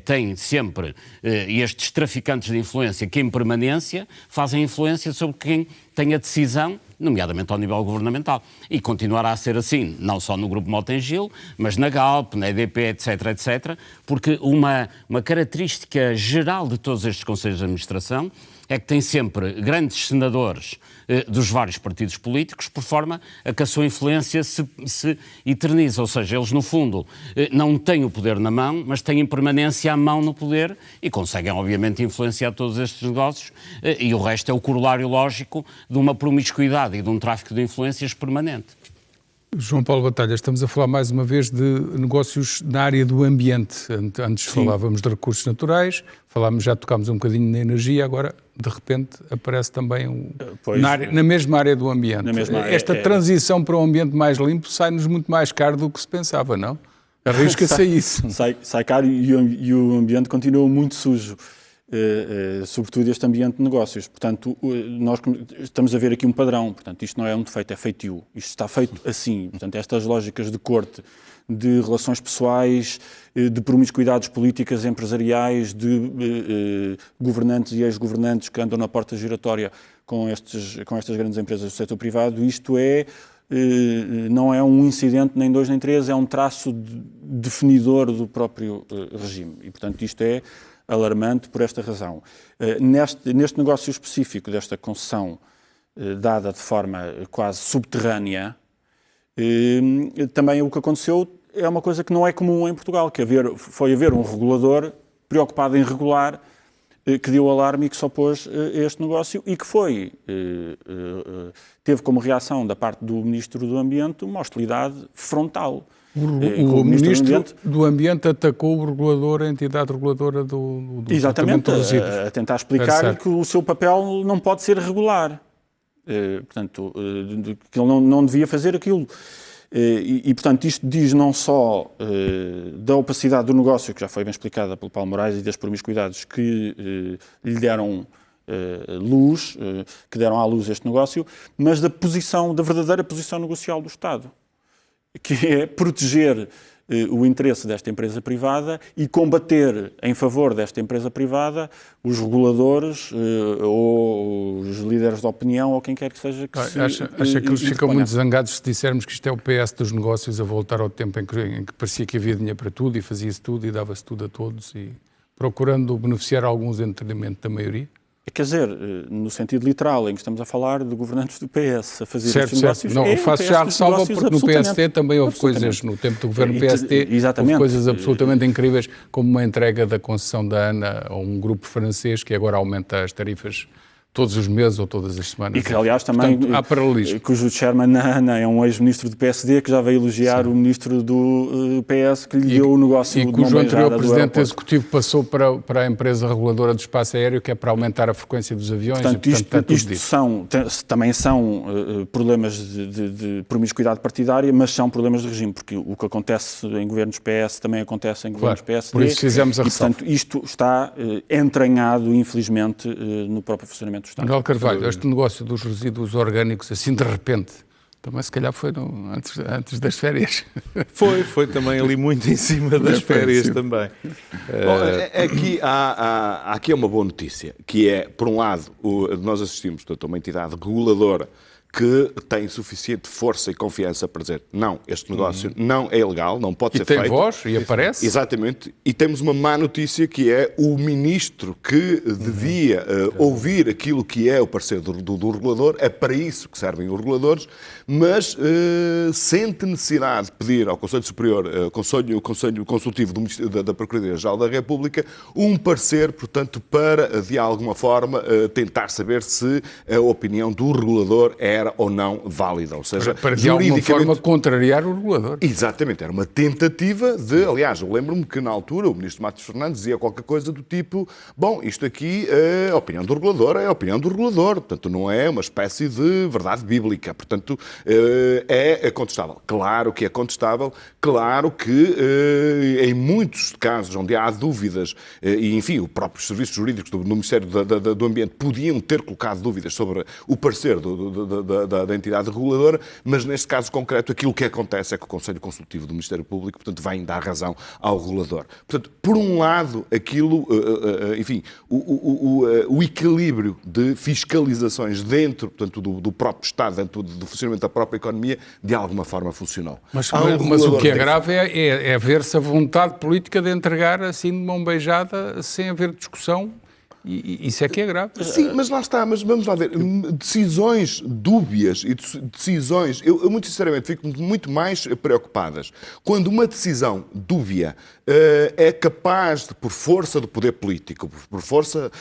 tem sempre estes traficantes de influência que, em permanência, fazem influência sobre quem tem a decisão, nomeadamente ao nível governamental. E continuará a ser assim, não só no Grupo Mota em Gil, mas na Galp, na EDP, etc., porque uma característica geral de todos estes conselhos de administração é que tem sempre grandes senadores dos vários partidos políticos, por forma a que a sua influência se eterniza. Ou seja, eles, no fundo, não têm o poder na mão, mas têm em permanência a mão no poder e conseguem, obviamente, influenciar todos estes negócios, e o resto é o corolário lógico de uma promiscuidade e de um tráfico de influências permanente. João Paulo Batalha, estamos a falar mais uma vez de negócios na área do ambiente. Antes falávamos de recursos naturais, já tocámos um bocadinho na energia, agora de repente aparece também na mesma área do ambiente. Esta transição para um ambiente mais limpo sai-nos muito mais caro do que se pensava, não? Arrisca-se a isso. Sai caro e o ambiente continua muito sujo. Sobretudo este ambiente de negócios. Portanto, nós estamos a ver aqui um padrão. Portanto, isto não é um defeito, é feitio. Isto está feito assim. Portanto, estas lógicas de corte, de relações pessoais, de promiscuidades políticas, empresariais, de governantes e ex-governantes que andam na porta giratória com estas grandes empresas do setor privado, isto não é um incidente, nem dois, nem três, é um traço definidor do próprio regime. E, portanto, isto é alarmante por esta razão. Neste negócio específico desta concessão dada de forma quase subterrânea, também o que aconteceu é uma coisa que não é comum em Portugal, que foi haver um regulador preocupado em regular, que deu alarme e que se opôs a este negócio e que teve como reação da parte do Ministro do Ambiente uma hostilidade frontal. O Ministro do Ambiente atacou o regulador, a entidade reguladora do exatamente, a tentar explicar que o seu papel não pode ser regular. Portanto, que ele não devia fazer aquilo. Portanto, isto diz não só da opacidade do negócio, que já foi bem explicada pelo Paulo Moraes, e das promiscuidades que lhe deram luz, que deram à luz este negócio, mas da verdadeira posição negocial do Estado, que é proteger o interesse desta empresa privada e combater em favor desta empresa privada os reguladores ou os líderes de opinião ou quem quer que seja que Acha que eles ficam muito zangados se dissermos que isto é o PS dos negócios a voltar ao tempo em que parecia que havia dinheiro para tudo e fazia-se tudo e dava-se tudo a todos e procurando beneficiar alguns em detrimento da maioria? Quer dizer, no sentido literal, em que estamos a falar de governantes do PS a fazer estes negócios. Não, faço já a ressalva porque no PSD também houve coisas, no tempo do governo PSD, houve coisas absolutamente incríveis, como uma entrega da concessão da ANA a um grupo francês que agora aumenta as tarifas todos os meses ou todas as semanas. E que, aliás, também, portanto, há paralelismo. Cujo chairman na ANA é um ex-ministro do PSD que já veio elogiar o ministro do PS que lhe deu o negócio de cujo anterior presidente executivo passou para a empresa reguladora do espaço aéreo, que é para aumentar a frequência dos aviões. Portanto, isto também são problemas de promiscuidade partidária, mas são problemas de regime, porque o que acontece em governos PS também acontece em governos PSD. Por isso fizemos a ressalva. Portanto, isto está entranhado, infelizmente, no próprio funcionamento. Manuel Carvalho, este negócio dos resíduos orgânicos, assim de repente, também se calhar foi antes das férias. Foi também ali muito em cima das férias também. Bom, aqui há aqui uma boa notícia, que é, por um lado, nós assistimos, portanto, a uma entidade reguladora que tem suficiente força e confiança para dizer não, este negócio não é ilegal, não pode ser feito. E tem voz e aparece. Exatamente. E temos uma má notícia que é o ministro que devia ouvir aquilo que é o parecer do regulador, é para isso que servem os reguladores, mas sente necessidade de pedir ao Conselho Superior, Conselho Consultivo da Procuradoria-Geral da República, um parecer, portanto, para, de alguma forma, tentar saber se a opinião do regulador era ou não válida, ou seja, para de alguma forma contrariar o regulador. Exatamente, era uma tentativa de, aliás, eu lembro-me que na altura o ministro Matos Fernandes dizia qualquer coisa do tipo, bom, isto aqui, a opinião do regulador é a opinião do regulador, portanto não é uma espécie de verdade bíblica, portanto é contestável. Claro que é contestável, claro que em muitos casos onde há dúvidas, e enfim, os próprios serviços jurídicos do Ministério do Ambiente podiam ter colocado dúvidas sobre o parecer da entidade reguladora, mas neste caso concreto aquilo que acontece é que o Conselho Consultivo do Ministério Público, portanto, vai dar razão ao regulador. Portanto, por um lado, aquilo, enfim, o equilíbrio de fiscalizações dentro, portanto, do próprio Estado, dentro do funcionamento da própria economia, de alguma forma funcionou. Mas o que é grave é ver-se a vontade política de entregar assim de mão beijada, sem haver discussão. E isso é que é grave. Sim, mas lá está, mas vamos lá ver. Decisões dúbias e decisões... Eu muito sinceramente fico muito mais preocupadas quando uma decisão dúbia é capaz, por força do poder político, por força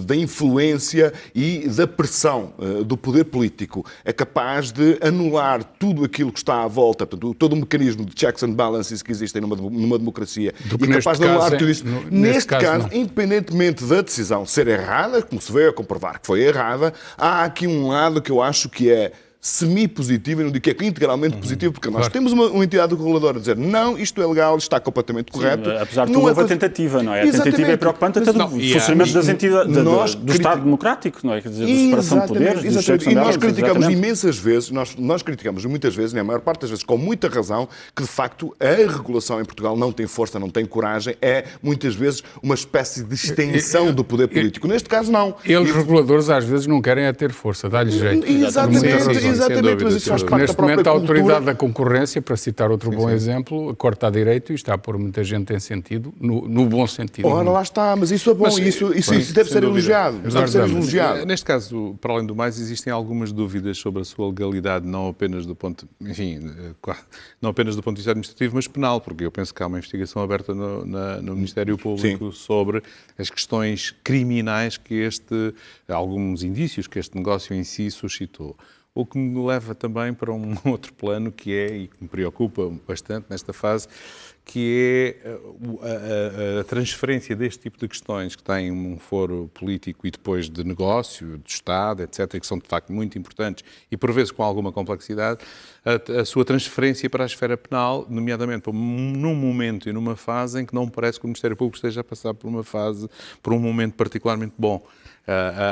da influência e da pressão do poder político, é capaz de anular tudo aquilo que está à volta, portanto, todo o mecanismo de checks and balances que existem numa democracia, e é capaz de anular tudo isso. Neste caso, independentemente da decisão ser errada, como se veio a comprovar que foi errada, há aqui um lado que eu acho que é semi-positivo, e não digo que é integralmente positivo, porque nós temos uma entidade reguladora a dizer não, isto é legal, isto está completamente correto. Sim, apesar de tudo, houve a tentativa, não é? A tentativa é preocupante até do funcionamento das entidades, do Estado democrático, não é? Quer dizer, da separação de poderes. E nós criticamos imensas vezes, nós criticamos muitas vezes, e a maior parte das vezes com muita razão, que de facto a regulação em Portugal não tem força, não tem coragem, é muitas vezes uma espécie de extensão do poder político. Neste caso, não. Eles, reguladores, às vezes não querem é ter força, dá-lhes jeito. Exatamente, mas isso faz parte Neste da própria momento, a cultura. Autoridade da Concorrência, para citar outro bom exemplo, corta a direito e está a pôr muita gente em sentido, no bom sentido. Ora, lá está, mas isso é bom, isso deve ser elogiado. Neste caso, para além do mais, existem algumas dúvidas sobre a sua legalidade, não apenas do ponto, enfim, não apenas do ponto de vista administrativo, mas penal, porque eu penso que há uma investigação aberta no Ministério Público sobre as questões criminais que alguns indícios que este negócio em si suscitou. O que me leva também para um outro plano que é, e que me preocupa bastante nesta fase, que é a transferência deste tipo de questões que têm um foro político e depois de negócio, de Estado, etc., que são de facto muito importantes e por vezes com alguma complexidade, a sua transferência para a esfera penal, nomeadamente num momento e numa fase em que não me parece que o Ministério Público esteja a passar por um momento particularmente bom.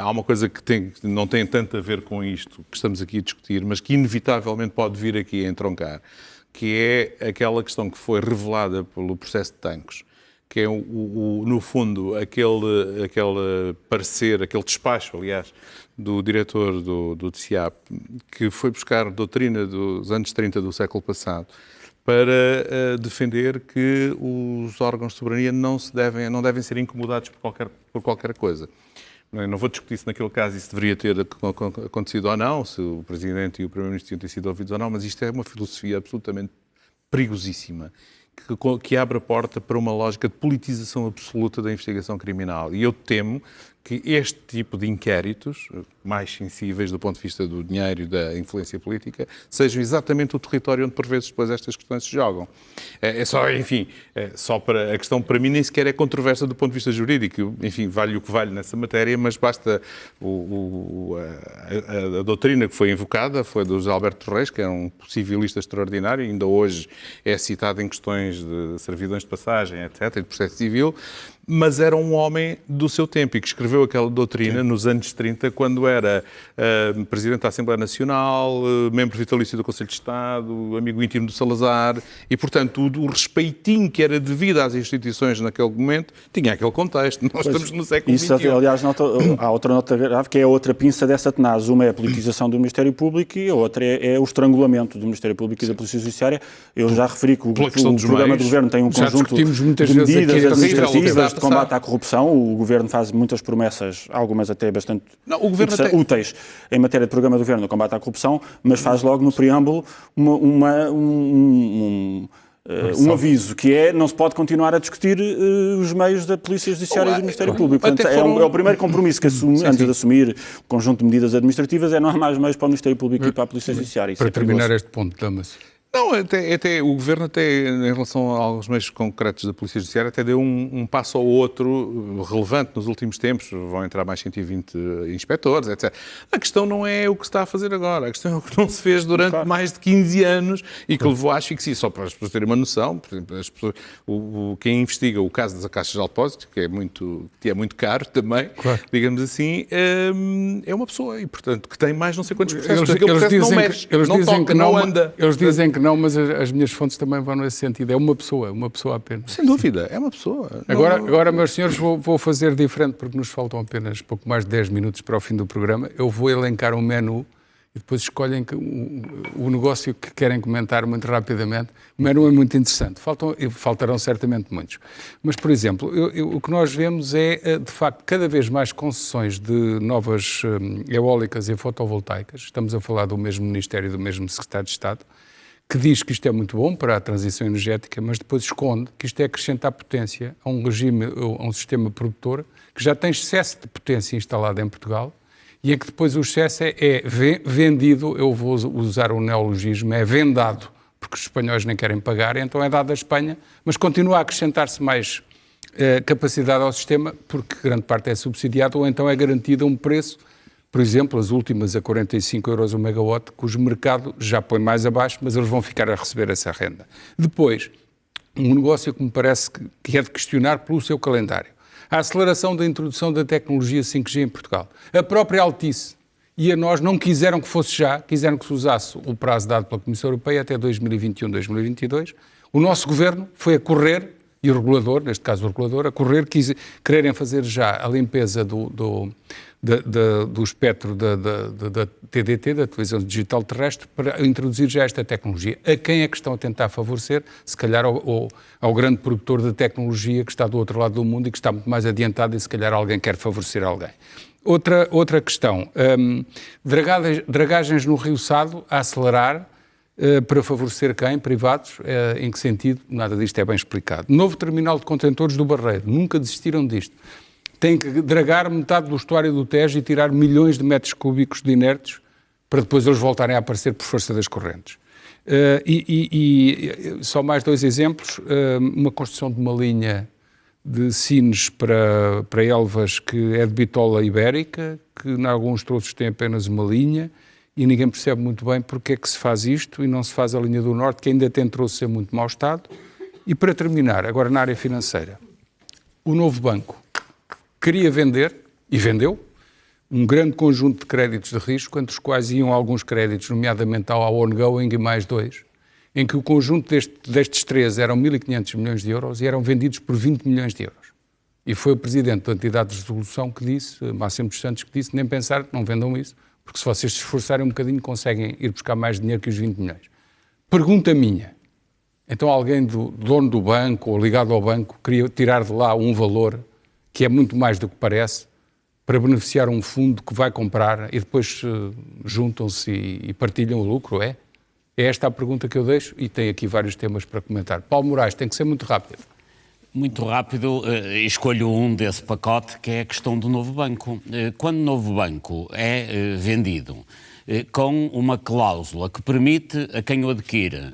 Há uma coisa que não tem tanto a ver com isto que estamos aqui a discutir, mas que inevitavelmente pode vir aqui a entroncar, que é aquela questão que foi revelada pelo processo de Tancos, que é, no fundo, aquele parecer, aquele despacho, aliás, do diretor do TCIAP, que foi buscar doutrina dos anos 30 do século passado, para defender que os órgãos de soberania não devem ser incomodados por qualquer coisa. Não vou discutir se naquele caso isso deveria ter acontecido ou não, se o Presidente e o Primeiro-Ministro tinham ter sido ouvidos ou não, mas isto é uma filosofia absolutamente perigosíssima, que abre a porta para uma lógica de politização absoluta da investigação criminal. E eu temo que este tipo de inquéritos, mais sensíveis do ponto de vista do dinheiro e da influência política, sejam exatamente o território onde, por vezes, depois estas questões se jogam. Só para a questão, para mim, nem sequer é controversa do ponto de vista jurídico. Enfim, vale o que vale nessa matéria, mas basta a doutrina que foi invocada, foi do José Alberto Reis, que era um civilista extraordinário, ainda hoje é citado em questões de servidões de passagem, etc., de processo civil, mas era um homem do seu tempo e que escreveu aquela doutrina nos anos 30, quando era Presidente da Assembleia Nacional, membro vitalício do Conselho de Estado, amigo íntimo do Salazar, e, portanto, o respeitinho que era devido às instituições naquele momento tinha aquele contexto. Nós estamos no século XXI. Aliás, há outra nota grave, que é a outra pinça dessa tenaz. Uma é a politização do Ministério Público e a outra é o estrangulamento do Ministério Público e da Polícia Judiciária. Eu já referi que o programa do Governo tem um conjunto de medidas administrativas de combate à corrupção. O Governo faz muitas promessas, algumas até bastante úteis em matéria de programa do Governo no combate à corrupção, mas faz logo no preâmbulo um aviso, que é: não se pode continuar a discutir os meios da Polícia Judiciária e do Ministério Público. Portanto, é o primeiro compromisso que assume, antes de assumir o conjunto de medidas administrativas, não há mais meios para o Ministério Público e para a Polícia Judiciária. Para terminar este ponto, Damas. Não, até o Governo, em relação aos meios concretos da Polícia Judiciária, até deu um passo ou outro relevante nos últimos tempos. Vão entrar mais 120 inspectores, etc. A questão não é o que se está a fazer agora. A questão é o que não se fez durante mais de 15 anos e que levou à asfixia. Só para as pessoas terem uma noção, por exemplo, quem investiga o caso das caixas de depósito, que é muito caro também, digamos assim, é uma pessoa e, portanto, que tem mais não sei quantos processos. Aquele processo não mexe, não toca, não anda. Eles dizem que não, mas as minhas fontes também vão nesse sentido. É uma pessoa apenas. Sem dúvida, é uma pessoa. Agora, meus senhores, vou fazer diferente, porque nos faltam apenas pouco mais de 10 minutos para o fim do programa. Eu vou elencar um menu e depois escolhem o negócio que querem comentar muito rapidamente. O menu é muito interessante. Faltarão certamente muitos. Mas, por exemplo, o que nós vemos é, de facto, cada vez mais concessões de novas eólicas e fotovoltaicas. Estamos a falar do mesmo Ministério e do mesmo Secretário de Estado, que diz que isto é muito bom para a transição energética, mas depois esconde que isto é acrescentar potência a um regime, a um sistema produtor que já tem excesso de potência instalada em Portugal e em que depois o excesso é vendido, eu vou usar o neologismo, é vendado, porque os espanhóis nem querem pagar, então é dado à Espanha, mas continua a acrescentar-se mais capacidade ao sistema, porque grande parte é subsidiado, ou então é garantido a um preço. Por exemplo, as últimas a 45 euros o megawatt, cujo mercado já põe mais abaixo, mas eles vão ficar a receber essa renda. Depois, um negócio que me parece que é de questionar pelo seu calendário. A aceleração da introdução da tecnologia 5G em Portugal. A própria Altice e a nós não quiseram que fosse já, quiseram que se usasse o prazo dado pela Comissão Europeia até 2021, 2022. O nosso governo foi a correr, e o regulador, neste caso o regulador, a correr, quererem fazer já a limpeza do espectro da TDT, da televisão digital terrestre, para introduzir já esta tecnologia. A quem é que estão a tentar favorecer? Se calhar ao grande produtor de tecnologia que está do outro lado do mundo e que está muito mais adiantado e se calhar alguém quer favorecer alguém. Outra questão, dragagens no Rio Sado a acelerar, para favorecer quem? Privados? Em que sentido? Nada disto é bem explicado. Novo terminal de contentores do Barreiro. Nunca desistiram disto. Tem que dragar metade do estuário do Tejo e tirar milhões de metros cúbicos de inertes para depois eles voltarem a aparecer por força das correntes. Só mais 2 exemplos. Uma construção de uma linha de Sines para Elvas que é de bitola ibérica, que em alguns troços tem apenas uma linha, e ninguém percebe muito bem porque é que se faz isto e não se faz a linha do Norte, que ainda tem troços em muito mau estado. E para terminar, agora na área financeira, o novo banco queria vender, e vendeu, um grande conjunto de créditos de risco, entre os quais iam alguns créditos, nomeadamente ao ongoing e mais 2, em que o conjunto destes 3 eram 1.500 milhões de euros e eram vendidos por 20 milhões de euros. E foi o presidente da entidade de resolução que disse, Máximo dos Santos, que disse, nem pensar, não vendam isso, porque se vocês se esforçarem um bocadinho conseguem ir buscar mais dinheiro que os 20 milhões. Pergunta minha, Então alguém do dono do banco ou ligado ao banco queria tirar de lá um valor que é muito mais do que parece para beneficiar um fundo que vai comprar e depois juntam-se e partilham o lucro, é? É esta a pergunta que eu deixo e tem aqui vários temas para comentar. Paulo Moraes, tem que ser muito rápido. Muito rápido, escolho um desse pacote, que é a questão do novo banco. Quando o novo banco é vendido com uma cláusula que permite a quem o adquire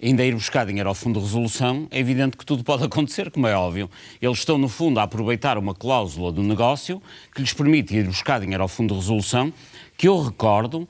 ainda ir buscar dinheiro ao Fundo de Resolução, é evidente que tudo pode acontecer, como é óbvio. Eles estão, no fundo, a aproveitar uma cláusula do negócio que lhes permite ir buscar dinheiro ao Fundo de Resolução, que eu recordo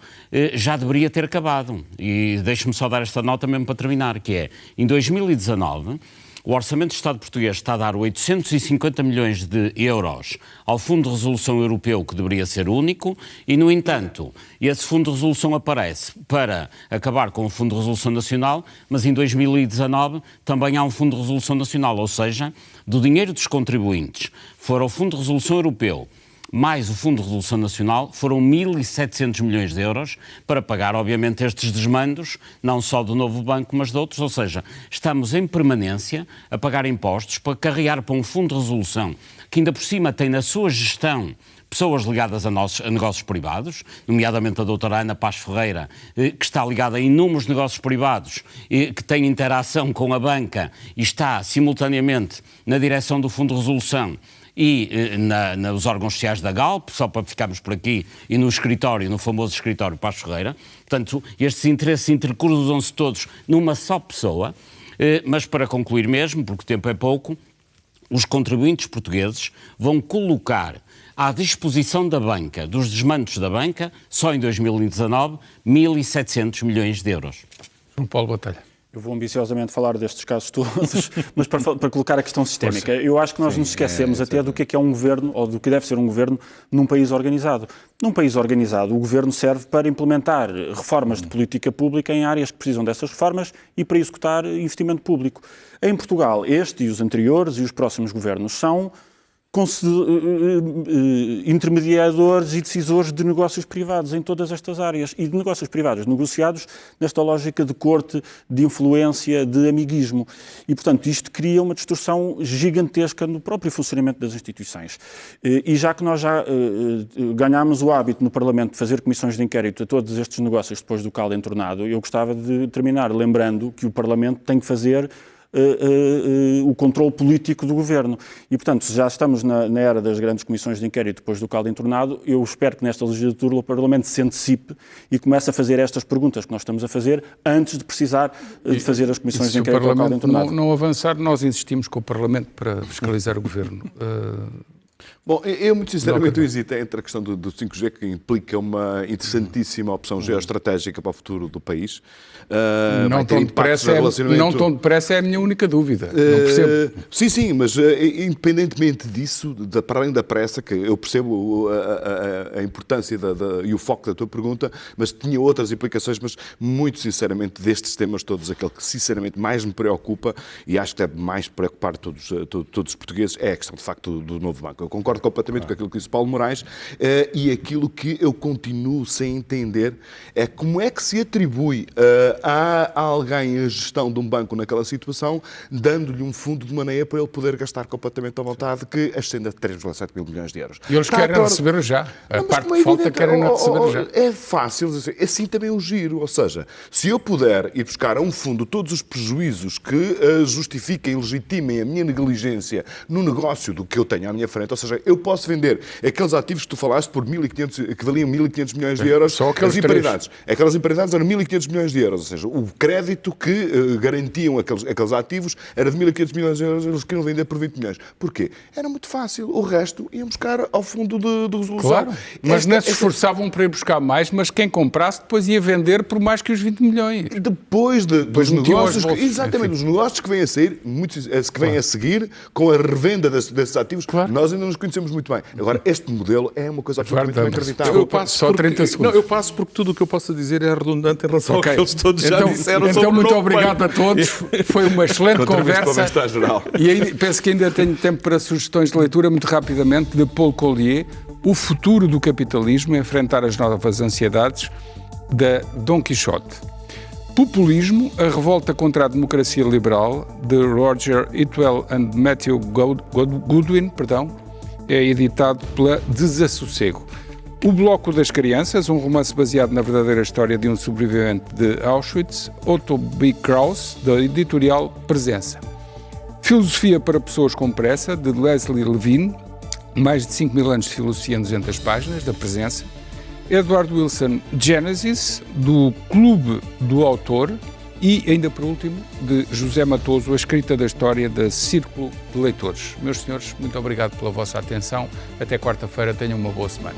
já deveria ter acabado. E deixe-me só dar esta nota mesmo para terminar, que é, em 2019... o Orçamento do Estado português está a dar 850 milhões de euros ao Fundo de Resolução Europeu, que deveria ser único, e, no entanto, esse Fundo de Resolução aparece para acabar com o Fundo de Resolução Nacional, mas em 2019 também há um Fundo de Resolução Nacional, ou seja, do dinheiro dos contribuintes for ao Fundo de Resolução Europeu, mais o Fundo de Resolução Nacional, foram 1.700 milhões de euros para pagar, obviamente, estes desmandos, não só do novo banco, mas de outros. Ou seja, estamos em permanência a pagar impostos para carregar para um Fundo de Resolução que ainda por cima tem na sua gestão pessoas ligadas a negócios privados, nomeadamente a doutora Ana Paz Ferreira, que está ligada a inúmeros negócios privados, que tem interação com a banca e está simultaneamente na direção do Fundo de Resolução e nos órgãos sociais da Galp, só para ficarmos por aqui, e no escritório, no famoso escritório Paz Ferreira. Portanto, estes interesses intercruzam-se todos numa só pessoa, mas para concluir mesmo, porque o tempo é pouco, os contribuintes portugueses vão colocar à disposição da banca, dos desmandos da banca, só em 2019, 1.700 milhões de euros. João Paulo Batalha. Eu vou ambiciosamente falar destes casos todos, mas para colocar a questão sistémica. Eu acho que nós nos esquecemos até do que é um governo, ou do que deve ser um governo num país organizado. Num país organizado, o governo serve para implementar reformas de política pública em áreas que precisam dessas reformas e para executar investimento público. Em Portugal, este e os anteriores e os próximos governos são intermediadores e decisores de negócios privados em todas estas áreas e de negócios privados negociados nesta lógica de corte, de influência, de amiguismo. E, portanto, isto cria uma distorção gigantesca no próprio funcionamento das instituições. E já que nós já ganhámos o hábito no Parlamento de fazer comissões de inquérito a todos estes negócios depois do caldo entornado, eu gostava de terminar lembrando que o Parlamento tem que fazer o controle político do governo. E, portanto, se já estamos na era das grandes comissões de inquérito depois do caldo entornado, eu espero que nesta legislatura o Parlamento se antecipe e comece a fazer estas perguntas que nós estamos a fazer antes de precisar de fazer as comissões de inquérito ao caldo entornado. Se o Parlamento não avançar, nós insistimos com o Parlamento para fiscalizar o governo. Bom, eu muito sinceramente hesito entre a questão do 5G, que implica uma interessantíssima opção geoestratégica para o futuro do país. Não tão depressa é a minha única dúvida. Não percebo. Sim, mas independentemente disso, para além da pressa, que eu percebo a importância e o foco da tua pergunta, mas tinha outras implicações, mas muito sinceramente destes temas todos, aquele que sinceramente mais me preocupa e acho que deve mais preocupar todos os portugueses é a questão de facto do novo banco. Eu concordo completamente com aquilo que disse Paulo Moraes e aquilo que eu continuo sem entender é como é que se atribui a alguém a gestão de um banco naquela situação, dando-lhe um fundo de maneira para ele poder gastar completamente à vontade, que ascende a 3,7 mil milhões de euros. E eles querem receber já. A parte que falta querem receber já. É fácil, assim também o giro. Ou seja, se eu puder ir buscar a um fundo todos os prejuízos que justifiquem e legitimem a minha negligência no negócio do que eu tenho à minha frente, ou seja, eu posso vender aqueles ativos que tu falaste por 1.500, que valiam 1.500 milhões de euros, só aquelas imparidades. Aquelas imparidades eram 1.500 milhões de euros, ou seja, o crédito que garantiam aqueles ativos era de 1.500 milhões de euros, eles queriam vender por 20 milhões. Porquê? Era muito fácil, o resto iam buscar ao fundo de resolução. Claro, mas não se esforçavam para ir buscar mais, mas quem comprasse depois ia vender por mais que os 20 milhões. Depois dos negócios, exatamente, os negócios que vêm a sair, que vêm a seguir, com a revenda desses ativos, nós ainda nos conhecemos muito bem. Agora, este modelo é uma coisa absolutamente inacreditável. Eu passo só 30 segundos. Não, eu passo porque tudo o que eu posso dizer é redundante em relação ao que eles todos já disseram sobre o Então, muito obrigado a todos. Foi uma excelente conversa. E aí, penso que ainda tenho tempo para sugestões de leitura, muito rapidamente, de Paul Collier, O futuro do capitalismo, enfrentar as novas ansiedades, da Dom Quixote. Populismo, a revolta contra a democracia liberal, de Roger Itwell and Matthew Goodwin, é editado pela Desassossego. O Bloco das Crianças, um romance baseado na verdadeira história de um sobrevivente de Auschwitz, Otto B. Krauss, da editorial Presença. Filosofia para pessoas com pressa, de Leslie Levine, mais de 5.000 anos de filosofia em 200 páginas, da Presença. Edward Wilson, Genesis, do Clube do Autor, e, ainda por último, de José Matoso, a escrita da história da Círculo de Leitores. Meus senhores, muito obrigado pela vossa atenção. Até quarta-feira, tenham uma boa semana.